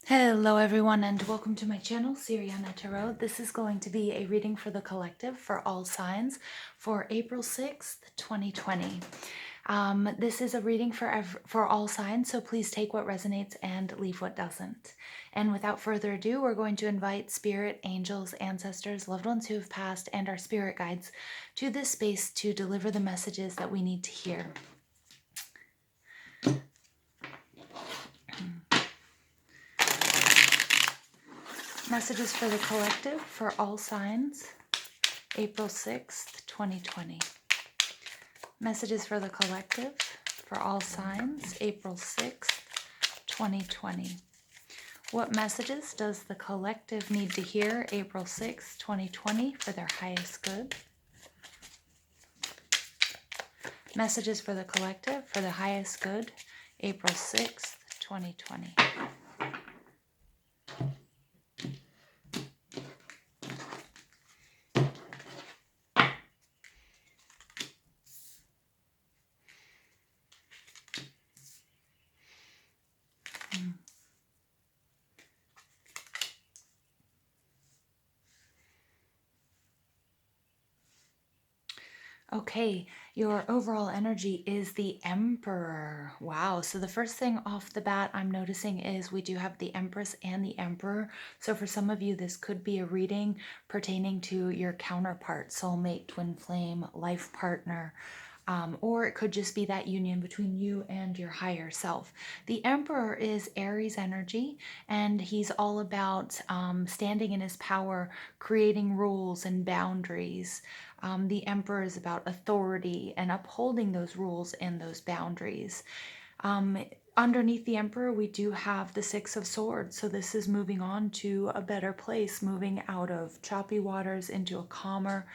Hello everyone and welcome to my channel, Siriana Tarot. This is going to be a reading for the collective for all signs for April 6th, 2020. This is a reading for all signs, so please take what resonates and leave what doesn't. And without further ado, we're going to invite spirit, angels, ancestors, loved ones who have passed, and our spirit guides to this space to deliver the messages that we need to hear. Messages for the collective for all signs, April 6th, 2020. Messages for the collective for all signs, April 6th, 2020. What messages does the collective need to hear April 6th, 2020 for their highest good? Messages for the collective for the highest good, April 6th, 2020. Okay, your overall energy is the Emperor. Wow. So the first thing off the bat I'm noticing is we do have the Empress and the Emperor. So for some of you, this could be a reading pertaining to your counterpart, soulmate, twin flame, life partner. Or it could just be that union between you and your higher self. The Emperor is Aries energy, and he's all about standing in his power, creating rules and boundaries. The Emperor is about authority and upholding those rules and those boundaries. Underneath the Emperor, we do have the Six of Swords. So this is moving on to a better place, moving out of choppy waters into a calmer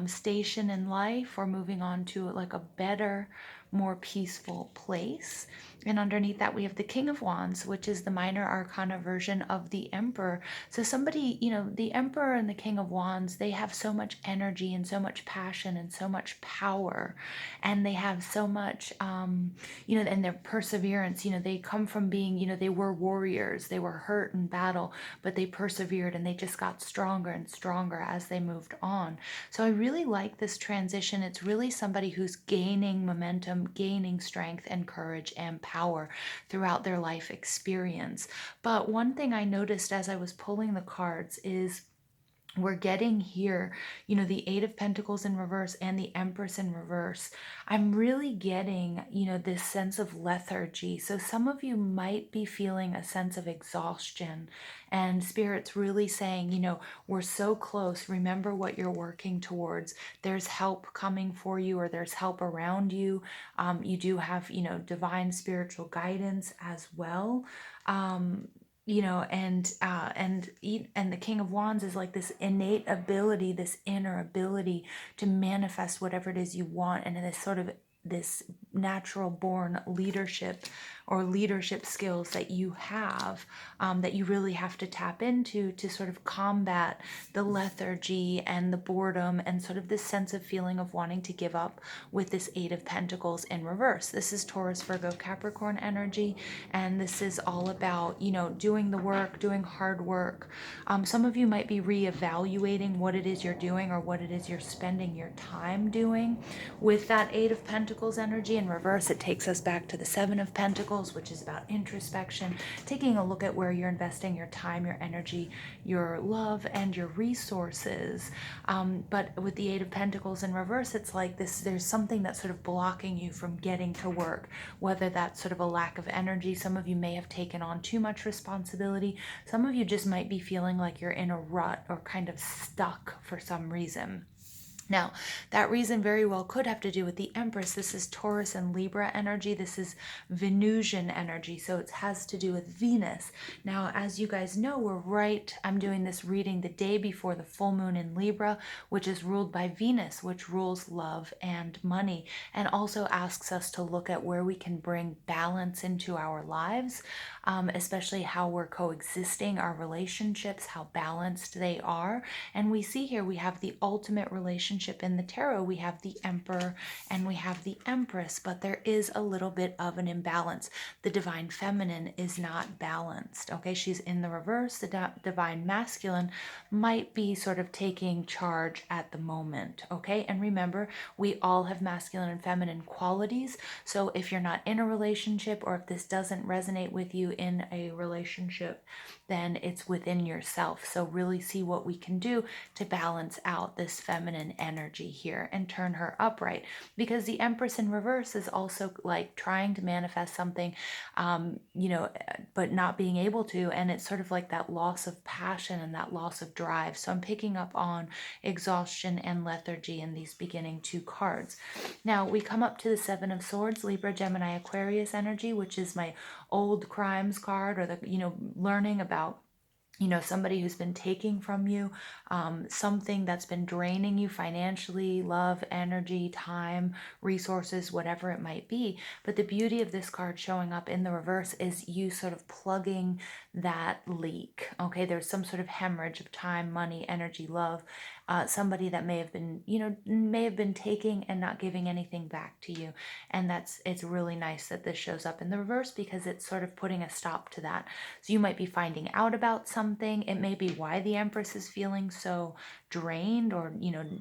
station in life, or moving on to like a better, more peaceful place. And underneath that, we have the King of Wands, which is the minor arcana version of the Emperor. So somebody, the Emperor and the King of Wands, they have so much energy and so much passion and so much power. And they have so much, and their perseverance, they come from being, they were warriors, they were hurt in battle, but they persevered and they just got stronger and stronger as they moved on. So I really like this transition. It's really somebody who's gaining momentum, gaining strength and courage and power throughout their life experience. But one thing I noticed as I was pulling the cards is we're getting here, the Eight of Pentacles in reverse and the Empress in reverse. I'm really getting, this sense of lethargy. So some of you might be feeling a sense of exhaustion, and Spirit's really saying, we're so close. Remember what you're working towards. There's help coming for you, or there's help around you. You do have, divine spiritual guidance as well. And the King of Wands is like this innate ability, this inner ability to manifest whatever it is you want, and this sort of this natural born leadership or leadership skills that you have, that you really have to tap into to sort of combat the lethargy and the boredom and sort of this sense of feeling of wanting to give up with this Eight of Pentacles in reverse. This is Taurus, Virgo, Capricorn energy, and this is all about, doing the work, doing hard work. Some of you might be reevaluating what it is you're doing or what it is you're spending your time doing. With that Eight of Pentacles energy in reverse, it takes us back to the Seven of Pentacles, which is about introspection, taking a look at where you're investing your time, your energy, your love, and your resources. But with the Eight of Pentacles in reverse, it's like this, there's something that's sort of blocking you from getting to work, whether that's sort of a lack of energy. Some of you may have taken on too much responsibility. Some of you just might be feeling like you're in a rut or kind of stuck for some reason. Now, that reason very well could have to do with the Empress. This is Taurus and Libra energy. This is Venusian energy, so it has to do with Venus. Now, as you guys know, I'm doing this reading the day before the full moon in Libra, which is ruled by Venus, which rules love and money, and also asks us to look at where we can bring balance into our lives, especially how we're coexisting, our relationships, how balanced they are. And we see here we have the ultimate relationship relationship in the tarot, we have the Emperor and we have the Empress, but there is a little bit of an imbalance. The divine feminine is not balanced. Okay, she's in the reverse. The divine masculine might be sort of taking charge at the moment. Okay, and remember, we all have masculine and feminine qualities. So if you're not in a relationship, or if this doesn't resonate with you in a relationship, then it's within yourself. So really see what we can do to balance out this feminine energy here and turn her upright, because the Empress in reverse is also like trying to manifest something, but not being able to. And it's sort of like that loss of passion and that loss of drive. So I'm picking up on exhaustion and lethargy in these beginning two cards. Now we come up to the Seven of Swords, Libra, Gemini, Aquarius energy, which is my old crimes card, or the, learning about somebody who's been taking from you, something that's been draining you financially, love, energy, time, resources, whatever it might be. But the beauty of this card showing up in the reverse is you sort of plugging that leak. Okay, there's some sort of hemorrhage of time, money, energy, love. Somebody that may have been taking and not giving anything back to you. And it's really nice that this shows up in the reverse, because it's sort of putting a stop to that. So you might be finding out about something. It may be why the Empress is feeling so drained, or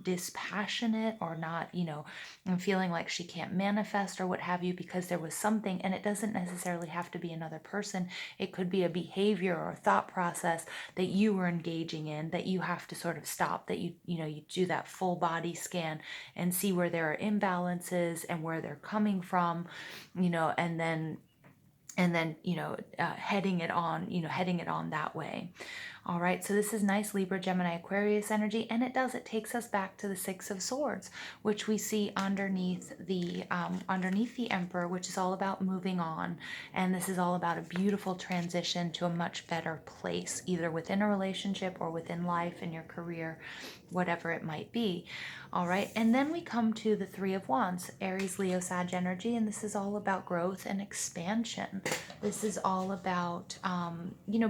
dispassionate, or not, and feeling like she can't manifest or what have you, because there was something. And it doesn't necessarily have to be another person. It could be a behavior or a thought process that you were engaging in that you have to sort of stop, that you do that full body scan and see where there are imbalances and where they're coming from, and then heading it on that way. All right, so this is nice Libra, Gemini, Aquarius energy, and it takes us back to the Six of Swords, which we see underneath the Emperor, which is all about moving on. And this is all about a beautiful transition to a much better place, either within a relationship or within life, in your career, whatever it might be. All right, and then we come to the Three of Wands, Aries, Leo, Sag energy, and this is all about growth and expansion. This is all about,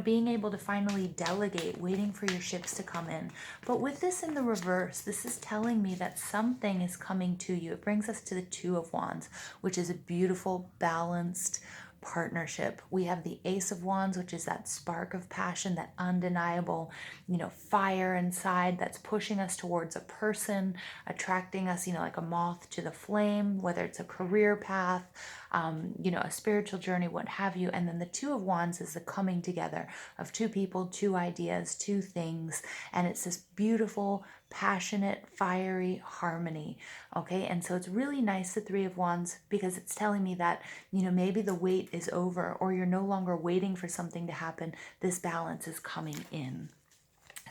being able to finally delegate, waiting for your ships to come in. But with this in the reverse, this is telling me that something is coming to you. It brings us to the Two of Wands, which is a beautiful, balanced partnership. We have the Ace of Wands, which is that spark of passion, that undeniable, fire inside that's pushing us towards a person, attracting us, like a moth to the flame, whether it's a career path, a spiritual journey, what have you. And then the Two of Wands is the coming together of two people, two ideas, two things. And it's this beautiful, passionate, fiery harmony. Okay, and so it's really nice, the Three of Wands, because it's telling me that, maybe the wait is over, or you're no longer waiting for something to happen. This balance is coming in.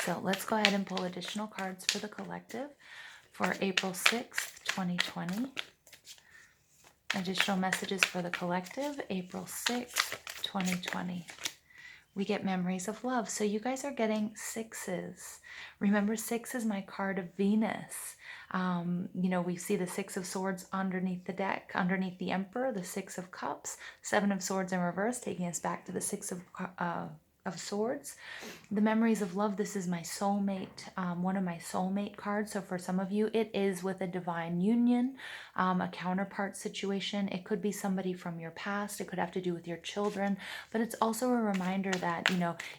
So let's go ahead and pull additional cards for the collective for April 6th, 2020. Additional messages for the collective, April 6th, 2020. We get memories of love. So you guys are getting sixes. Remember, six is my card of Venus. We see the Six of Swords underneath the deck, underneath the Emperor, the Six of Cups, Seven of Swords in reverse, taking us back to the Six of Swords. The memories of love, this is my soulmate, one of my soulmate cards. So for some of you, it is with a divine union, a counterpart situation. It could be somebody from your past. It could have to do with your children, but it's also a reminder that,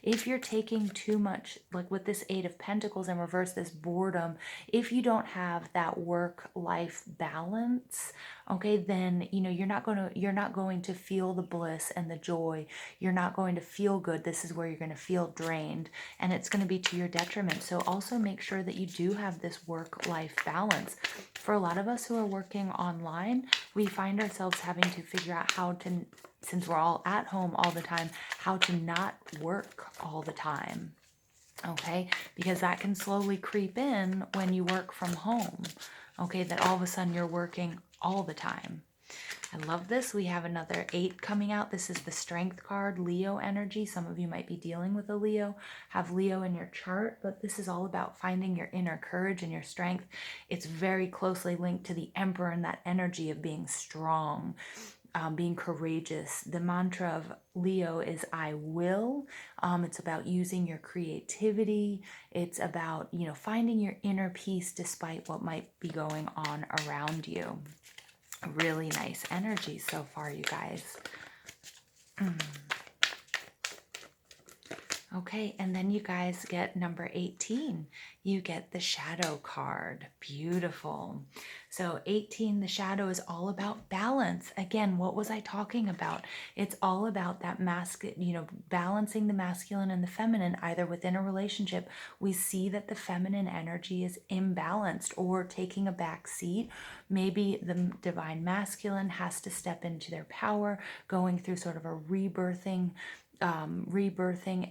if you're taking too much, like with this Eight of Pentacles in reverse, this boredom, if you don't have that work-life balance, okay, then, you're not going to feel the bliss and the joy. You're not going to feel good. This is where you're going to feel drained, and it's going to be to your detriment. So also make sure that you do have this work-life balance. For a lot of us who are working online, we find ourselves having to figure out how to, since we're all at home all the time, how to not work all the time. Okay, because that can slowly creep in when you work from home. Okay, that all of a sudden you're working all the time. I love this. We have another 8 coming out. This is the Strength card, Leo energy. Some of you might be dealing with a Leo, have Leo in your chart, but this is all about finding your inner courage and your strength. It's very closely linked to the Emperor and that energy of being strong. being courageous. The mantra of Leo is I will. It's about using your creativity. It's about, finding your inner peace despite what might be going on around you. Really nice energy so far, you guys. Okay, and then you guys get number 18. You get the shadow card. Beautiful. So 18, the shadow is all about balance. Again, what was I talking about? It's all about that balancing the masculine and the feminine, either within a relationship. We see that the feminine energy is imbalanced or taking a back seat. Maybe the divine masculine has to step into their power, going through sort of a rebirthing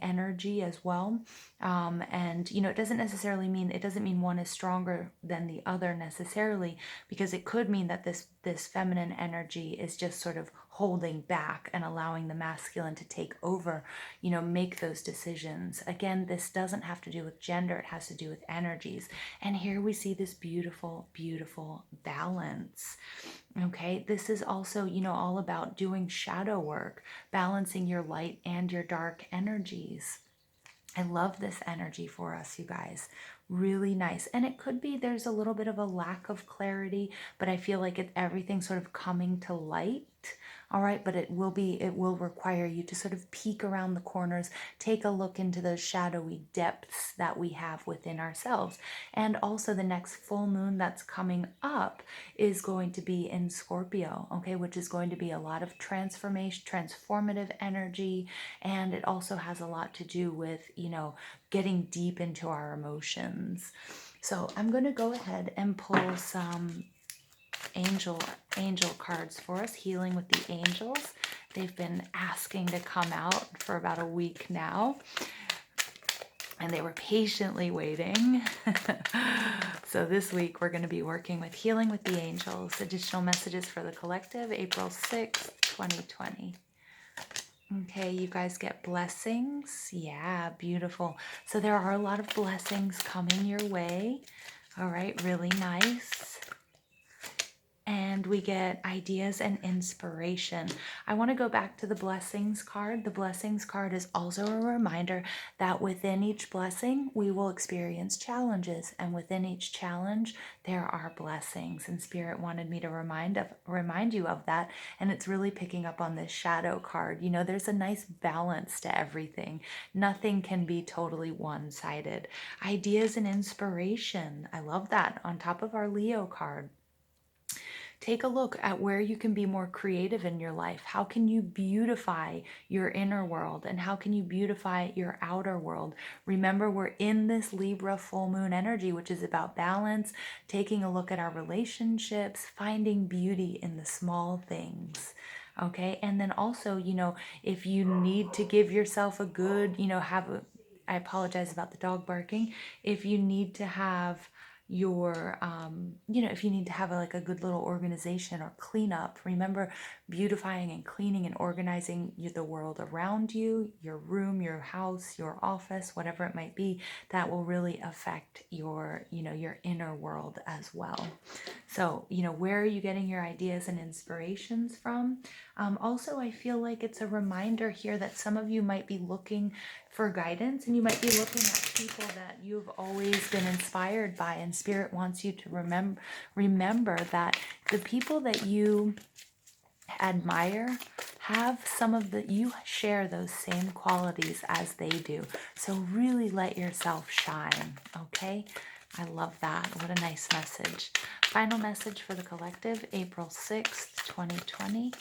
energy as well. And it doesn't mean one is stronger than the other necessarily, because it could mean that this feminine energy is just sort of holding back and allowing the masculine to take over, make those decisions. Again, this doesn't have to do with gender, it has to do with energies. And here we see this beautiful, beautiful balance. Okay, this is also, all about doing shadow work, balancing your light and your dark energies. I love this energy for us, you guys. Really nice. And it could be there's a little bit of a lack of clarity, but I feel like everything's sort of coming to light. All right, but it will require you to sort of peek around the corners, take a look into those shadowy depths that we have within ourselves. And also the next full moon that's coming up is going to be in Scorpio, okay, which is going to be a lot of transformation, transformative energy. And it also has a lot to do with, getting deep into our emotions. So I'm going to go ahead and pull some angel cards for us, healing with the angels. They've been asking to come out for about a week now, and they were patiently waiting. So this week we're going to be working with healing with the angels. Additional messages for the collective, April 6th, 2020. Okay, you guys get blessings. Yeah, beautiful. So there are a lot of blessings coming your way. All right, really nice. And we get ideas and inspiration. I want to go back to the blessings card. The blessings card is also a reminder that within each blessing, we will experience challenges. And within each challenge, there are blessings. And Spirit wanted me to remind you of that. And it's really picking up on this shadow card. There's a nice balance to everything. Nothing can be totally one-sided. Ideas and inspiration. I love that. On top of our Leo card. Take a look at where you can be more creative in your life. How can you beautify your inner world, and how can you beautify your outer world? Remember, we're in this Libra full moon energy, which is about balance, taking a look at our relationships, finding beauty in the small things. Okay. And then also, if you need to give yourself a good, I apologize about the dog barking. If you need to have your if you need to have like a good little organization or cleanup, remember, beautifying and cleaning and organizing the world around you, your room, your house, your office, whatever it might be, that will really affect your your inner world as well. So where are you getting your ideas and inspirations from? Also, I feel like it's a reminder here that some of you might be looking for guidance, and you might be looking at people that you've always been inspired by, and Spirit wants you to remember that the people that you admire you share those same qualities as they do. So really let yourself shine, okay? I love that. What a nice message. Final message for the collective, April 6th, 2020.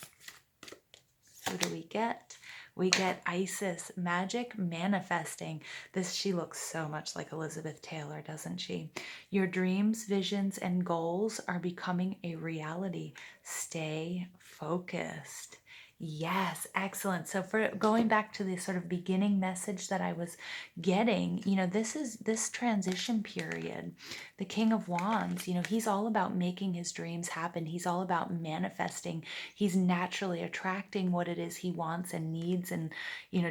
Who do we get? We get Isis, magic manifesting. She looks so much like Elizabeth Taylor, doesn't she? Your dreams, visions, and goals are becoming a reality. Stay focused. Yes, excellent. So for going back to the sort of beginning message that I was getting, this is this transition period. The King of Wands, he's all about making his dreams happen. He's all about manifesting. He's naturally attracting what it is he wants and needs and,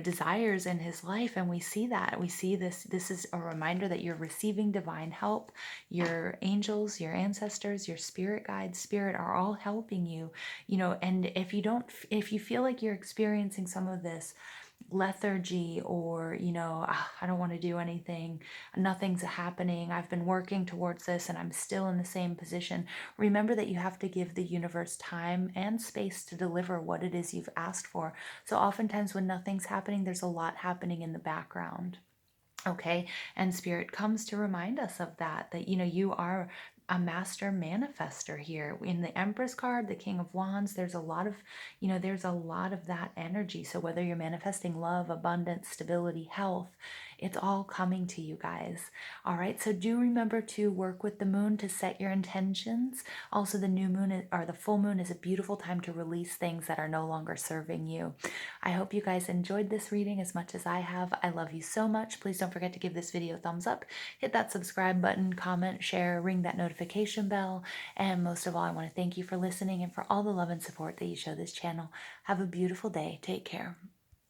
desires in his life. And we see that. We see this. This is a reminder that you're receiving divine help. Your angels, your ancestors, your spirit guides, spirit are all helping you, and if you feel like you're experiencing some of this lethargy, or I don't want to do anything, nothing's happening, I've been working towards this and I'm still in the same position, remember that you have to give the universe time and space to deliver what it is you've asked for. So oftentimes when nothing's happening, there's a lot happening in the background. Okay. And spirit comes to remind us of that, you are a master manifester here. In the Empress card, the King of Wands, there's a lot of that energy. So whether you're manifesting love, abundance, stability, health, it's all coming to you guys. All right. So do remember to work with the moon to set your intentions. Also, the new moon or the full moon is a beautiful time to release things that are no longer serving you. I hope you guys enjoyed this reading as much as I have. I love you so much. Please don't forget to give this video a thumbs up, hit that subscribe button, comment, share, ring that notification bell. And most of all, I want to thank you for listening and for all the love and support that you show this channel. Have a beautiful day. Take care.